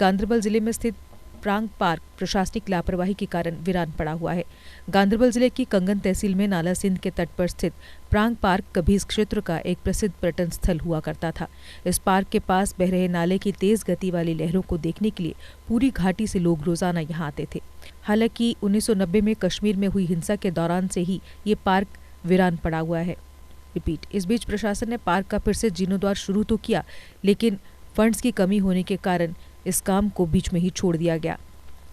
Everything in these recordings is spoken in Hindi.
गांदरबल जिले में स्थित प्रांग पार्क प्रशासनिक लापरवाही के कारण वीरान पड़ा हुआ है। गांदरबल जिले की कंगन तहसील में नाला सिंध के तट पर स्थित प्रांग पार्क कभी इस क्षेत्र का एक प्रसिद्ध पर्यटन स्थल हुआ करता था। इस पार्क के पास बह रहे नाले की तेज गति वाली लहरों को देखने के लिए पूरी घाटी से लोग रोजाना यहां आते थे। हालांकि 1990 में कश्मीर में हुई हिंसा के दौरान से ही ये पार्क वीरान पड़ा हुआ है। इस बीच प्रशासन ने पार्क का फिर से जीर्णोद्धार शुरू तो किया, लेकिन फंड्स की कमी होने के कारण इस काम को बीच में ही छोड़ दिया गया।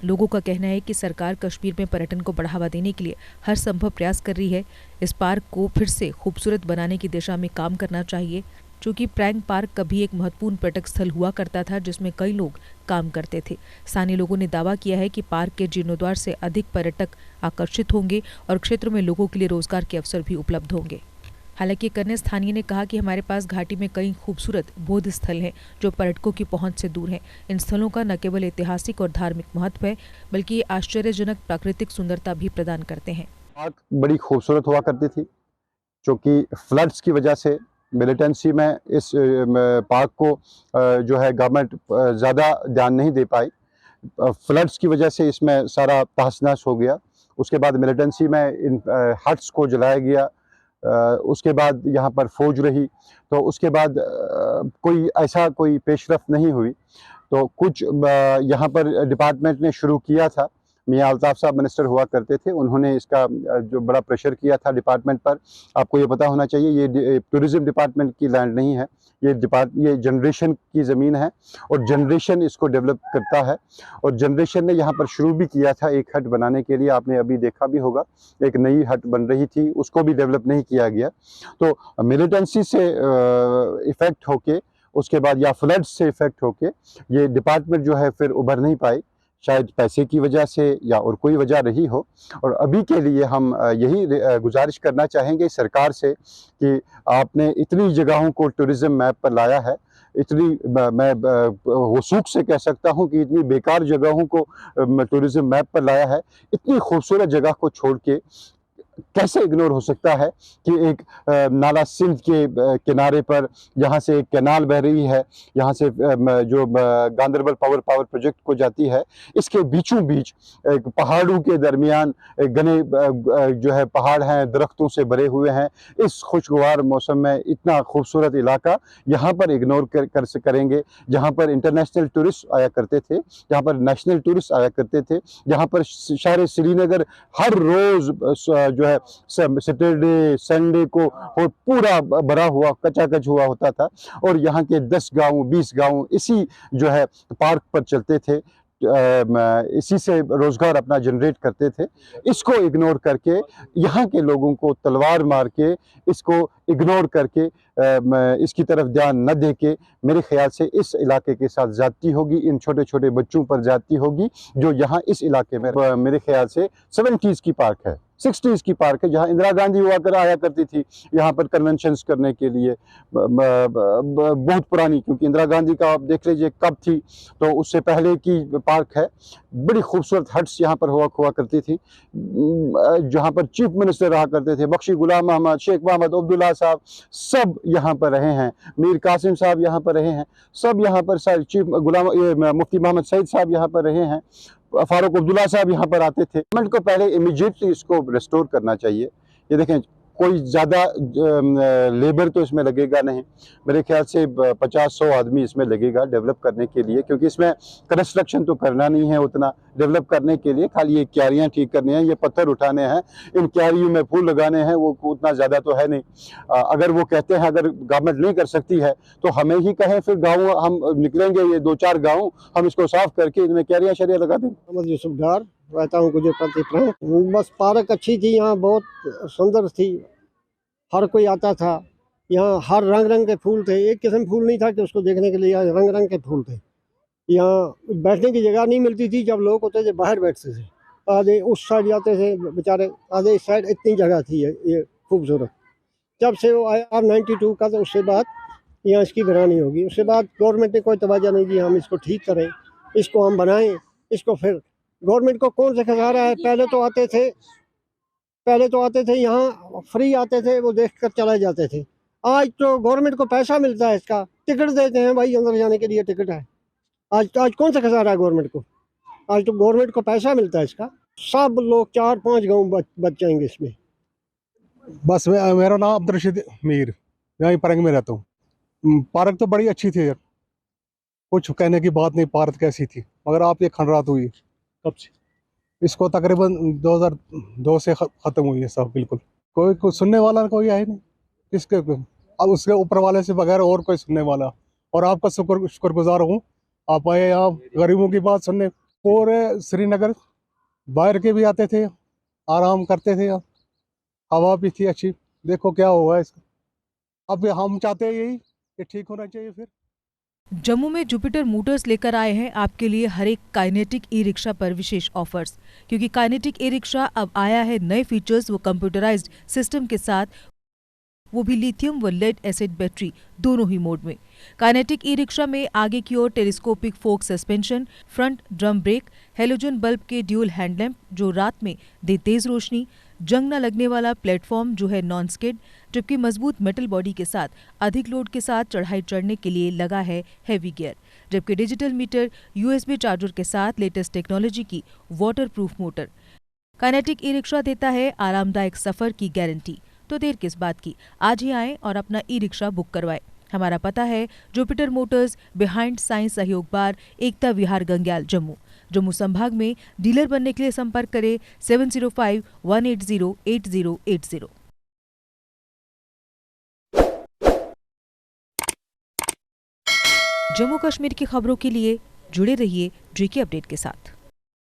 लोगों का कहना है कि सरकार कश्मीर में पर्यटन को बढ़ावा देने के लिए हर संभव प्रयास कर रही है। इस पार्क को फिर से खूबसूरत बनाने की दिशा में काम करना चाहिए, क्योंकि प्रांग पार्क कभी एक महत्वपूर्ण पर्यटक स्थल हुआ करता था जिसमें कई लोग काम करते थे। स्थानीय लोगों ने दावा किया है कि पार्क के जीर्णोद्धार से अधिक पर्यटक आकर्षित होंगे और क्षेत्र में लोगों के लिए रोजगार के अवसर भी उपलब्ध होंगे। हालांकि एक अन्य स्थानीय ने कहा कि हमारे पास घाटी में कई खूबसूरत बौद्ध स्थल हैं जो पर्यटकों की पहुंच से दूर हैं। इन स्थलों का न केवल ऐतिहासिक और धार्मिक महत्व है, बल्कि ये आश्चर्यजनक प्राकृतिक सुंदरता भी प्रदान करते हैं। पार्क बड़ी खूबसूरत हुआ करती थी, जो कि फ्लड्स की वजह से मिलिटेंसी में इस पार्क को जो है गवर्नमेंट ज़्यादा ध्यान नहीं दे पाई। फ्लड्स की वजह से इसमें सारा तहस-नहस हो गया। उसके बाद मिलिटेंसी में इन हट्स को जलाया गया। उसके बाद यहाँ पर फौज रही, तो उसके बाद कोई पेशरफ नहीं हुई। तो कुछ यहाँ पर डिपार्टमेंट ने शुरू किया था। मियां अल्ताफ साहब मिनिस्टर हुआ करते थे, उन्होंने इसका जो बड़ा प्रेशर किया था डिपार्टमेंट पर। आपको ये पता होना चाहिए, ये टूरिज्म डिपार्टमेंट की लैंड नहीं है, ये जनरेशन की ज़मीन है और जनरेशन इसको डेवलप करता है। और जनरेशन ने यहाँ पर शुरू भी किया था एक हट बनाने के लिए। आपने अभी देखा भी होगा, एक नई हट बन रही थी, उसको भी डेवलप नहीं किया गया। तो मिलिटेंसी से इफ़ेक्ट होके, उसके बाद या फ्लड्स से इफ़ेक्ट होके ये डिपार्टमेंट जो है फिर उभर नहीं पाई, शायद पैसे की वजह से या और कोई वजह रही हो। और अभी के लिए हम यही गुजारिश करना चाहेंगे सरकार से कि आपने इतनी जगहों को टूरिज़्म मैप पर लाया है, इतनी मैं वसूख से कह सकता हूँ कि इतनी बेकार जगहों को टूरिज़्म मैप पर लाया है। इतनी खूबसूरत जगह को छोड़ के कैसे इग्नोर हो सकता है कि एक नाला सिंध के किनारे पर यहाँ से एक कैनाल बह रही है, यहाँ से जो गांदरबल पावर प्रोजेक्ट को जाती है, इसके बीचों बीच एक पहाड़ों के दरमियान घने जो है पहाड़ हैं, दरख्तों से भरे हुए हैं। इस खुशगवार मौसम में इतना खूबसूरत इलाका यहाँ पर इग्नोर करेंगे, जहाँ पर इंटरनेशनल टूरिस्ट आया करते थे, जहाँ पर नेशनल टूरिस्ट आया करते थे, जहाँ पर शहर श्रीनगर हर रोज़ जो है सैटरडे संडे को और पूरा भरा हुआ कचाकच हुआ होता था। और यहाँ के 10 गांव 20 गांव इसी जो है पार्क पर चलते थे, इसी से रोजगार अपना जनरेट करते थे। इसको इग्नोर करके, यहाँ के लोगों को तलवार मार के, इसको इग्नोर करके, इसकी तरफ ध्यान न दे के, मेरे ख्याल से इस इलाके के साथ ज्यादती होगी, इन छोटे छोटे बच्चों पर ज्यादती होगी जो यहाँ इस इलाके में मेरे ख्याल से 70s की पार्क है, 60s की पार्क है, जहाँ इंदिरा गांधी हुआ कर आया करती थी यहाँ पर कन्वेंशंस करने के लिए। बहुत पुरानी, क्योंकि इंदिरा गांधी का आप देख लीजिए कब थी, तो उससे पहले की पार्क है। बड़ी खूबसूरत हट्स यहाँ पर हुआ करती थी, जहाँ पर चीफ मिनिस्टर रहा करते थे, बख्शी गुलाम अहमद, शेख मोहम्मद अब्दुल्ला साहब, सब यहाँ पर रहे हैं, मीर कासिम साहब यहाँ पर रहे हैं, सब यहाँ पर चीफ मुफ्ती मोहम्मद सईद साहब यहाँ पर रहे हैं, फारूक अब्दुल्ला साहब यहाँ पर आते थे। गवर्नमेंट को पहले इमीडिएटली इसको रिस्टोर करना चाहिए। ये देखें, कोई ज़्यादा लेबर तो इसमें लगेगा नहीं, मेरे ख्याल से 50-100 आदमी इसमें लगेगा डेवलप करने के लिए, क्योंकि इसमें कंस्ट्रक्शन तो करना नहीं है उतना। डेवलप करने के लिए खाली ये क्यारियाँ ठीक करनी हैं, ये पत्थर उठाने हैं, इन क्यारियों में फूल लगाने हैं, वो उतना ज़्यादा तो है नहीं। अगर वो कहते हैं, अगर गवर्नमेंट नहीं कर सकती है तो हमें ही कहें, फिर गाँव हम निकलेंगे, ये 2-4 गाँव हम इसको साफ करके इनमें क्यारियाँ शरियाँ लगा दें। रहता हूँ बस पार्क अच्छी थी, यहाँ बहुत सुंदर थी, हर कोई आता था। यहाँ हर रंग रंग के फूल थे, एक किस्म फूल नहीं था कि उसको देखने के लिए, यहाँ रंग रंग के फूल थे। यहाँ बैठने की जगह नहीं मिलती थी, जब लोग होते थे बाहर बैठते थे, आधे उस साइड जाते थे बेचारे, आधे इस साइड। इतनी जगह थी ये खूबसूरत। जब से वो आया 92 का, तो उससे बाद यहाँ इसकी बनानी होगी। उसके बाद गवर्नमेंट ने कोई तवज्जो नहीं दी, हम इसको ठीक करें, इसको हम बनाएं, इसको। फिर गवर्नमेंट को कौन सिखा रहा है? पहले तो आते थे यहाँ फ्री आते थे, वो देख कर चले जाते थे। आज तो गवर्नमेंट को पैसा मिलता है, इसका टिकट देते हैं भाई, अंदर जाने के लिए टिकट है। आज कौन सा खसा रहा है गवर्नमेंट को? आज तो गवर्नमेंट को पैसा मिलता है इसका। सब लोग 4-5 गाँव बच जाएंगे इसमें। बस मेरा नाम अब्दुल रशीद मीर, यहीं परंग में रहता हूँ। पार्क तो बड़ी अच्छी थी यार, कुछ कहने की बात नहीं। पार्क कैसी थी, मगर आप ये खंडरात हुई कब से? इसको तकरीबन 2002 से ख़त्म हुई है सब। बिल्कुल कोई सुनने वाला कोई है नहीं इसके, अब उसके ऊपर वाले से बगैर और कोई सुनने वाला। और आपका शुक्रगुजार हूँ, आप आए यहाँ गरीबों की बात सुनने। पूरे श्रीनगर बाहर के भी आते थे, आराम करते थे, हवा भी थी अच्छी। देखो क्या हुआ इसका। अब हम चाहते हैं यही कि ठीक होना चाहिए। फिर जम्मू में जुपिटर मोटर्स लेकर आए हैं आपके लिए हर एक काइनेटिक ई रिक्शा पर विशेष ऑफर्स, क्योंकि काइनेटिक ई रिक्शा अब आया है नए फीचर्स व कंप्यूटराइज्ड सिस्टम के साथ, वो भी लिथियम व लेड एसिड बैटरी दोनों ही मोड में। काइनेटिक ई रिक्शा में आगे की ओर telescopic fork suspension, front drum brake, halogen bulb के ड्यूल हैंडलैम्प जो रात में दे तेज रोशनी, जंग न लगने वाला प्लेटफॉर्म जो है नॉन स्किड, जबकि मजबूत मेटल बॉडी के साथ अधिक लोड के साथ चढ़ाई चढ़ने के लिए लगा है हैवी गियर, जबकि डिजिटल मीटर, यूएसबी चार्जर के साथ लेटेस्ट टेक्नोलॉजी की water proof motor. Kinetic e rickshaw देता है आरामदायक सफर की गारंटी। तो देर किस बात की, आज ही आएं और अपना ई रिक्शा बुक करवाएं। हमारा पता है जुपिटर मोटर्स, बिहाइंड साइंस सहयोग बार, एकता विहार, गंग्याल, जम्मू। जम्मू संभाग में डीलर बनने के लिए संपर्क करें 7051808080। जम्मू कश्मीर की खबरों के लिए जुड़े रहिए JK अपडेट के साथ।